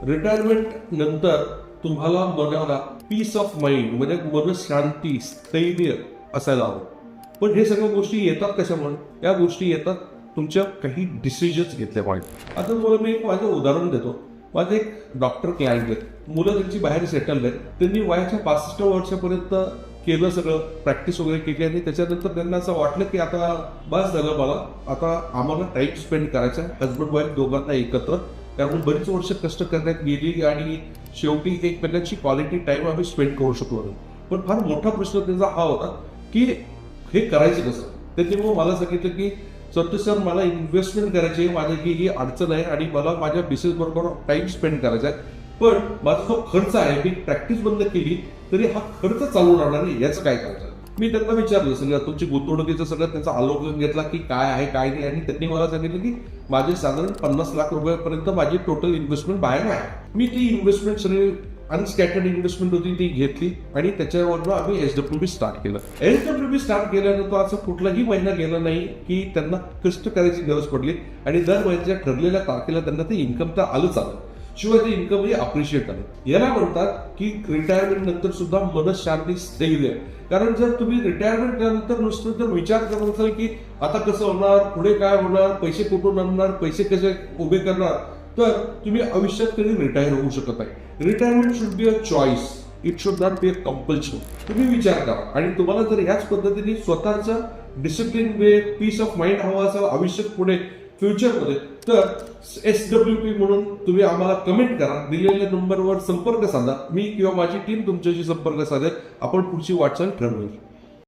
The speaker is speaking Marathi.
रिटायरमेंट नंतर तुम्हाला मनाला पीस ऑफ माइंड म्हणजे मनशांती, स्थैर्य असायला हवं. पण हे सगळ्या गोष्टी येतात कशामुळे? या गोष्टी येतात तुमच्या काही डिसिजन्स घेतल्यामुळे. आता तुम्हाला मी एक माझं उदाहरण देतो. माझे एक डॉक्टर क्लायंट आहेत, मुलं त्यांची बाहेर सेटल आहेत. त्यांनी वयाच्या 65 वर्षापर्यंत केलं सगळं, प्रॅक्टिस वगैरे केली आणि त्याच्यानंतर त्यांना असं वाटलं की आता बस झालं, मला आता आम्हाला टाईम स्पेंड करायचा आहे हजबंड वाईफ दोघांना एकत्र. कारण बरीच वर्ष कष्ट करण्यात गेली आणि शेवटी एकमेकांची क्वालिटी टाईम आम्ही स्पेंड करू शकलो नाही. पण फार मोठा प्रश्न त्यांचा हा होता की हे करायचं कसं. त्याच्यामुळे मला सांगितलं की संतोष सर, मला इन्व्हेस्टमेंट करायची आहे, माझी ही अडचण आहे आणि मला माझ्या बिझनेस बरोबर टाइम स्पेंड करायचा आहे. पण माझा जो खर्च आहे, मी प्रॅक्टिस बंद केली तरी हा खर्च चालू राहणार नाही, याचं काय करायचं. मी त्यांना विचारलं सगळं तुमची गुंतवणुकीचं सगळं त्यांचा अवलोकन घेतला की काय आहे काय नाही, आणि त्यांनी मला सांगितलं की माझे साधारण 50 लाख रुपयापर्यंत माझी टोटल इन्व्हेस्टमेंट बाहेर आहे. मी ती इन्व्हेस्टमेंट सगळी अनस्कॅटर्ड इन्व्हेस्टमेंट होती ती घेतली आणि त्याच्यावरनं आम्ही SWP स्टार्ट केलं. SWP स्टार्ट केल्यानंतर असं कुठलाही महिना गेला नाही की त्यांना कष्ट करायची गरज पडली आणि दर महिन्याच्या ठरलेल्या तारखेला त्यांना ते इन्कम तर आलंच आलं, शिवाय ते इन्कम हे अप्रिशिएट आलं. याला म्हणतात की रिटायरमेंट नंतर सुद्धा मनशांती, स्थैर्य. कारण जर तुम्ही रिटायरमेंट नंतर नुसतं जर विचार करत असाल की आता कसं होणार, पुढे काय होणार, पैसे कुठून आणणार, पैसे कसे उभे करणार, तर तुम्ही आयुष्यात कधी रिटायर होऊ शकत नाही. Retirement should be a choice, it should not be a compulsion. तुम्ही विचार करा आणि तुम्हाला जर ह्याच पद्धतीने स्वतःचा discipline way, peace of mind हवा असेल आयुष्यात पुढे फ्युचरमध्ये, तर SWP म्हणून तुम्ही आम्हाला कमेंट करा, दिलेल्या नंबरवर संपर्क साधा. मी किंवा माझी टीम तुमच्याशी संपर्क साधेल, आपण पुढची वाटचाल ठरवू.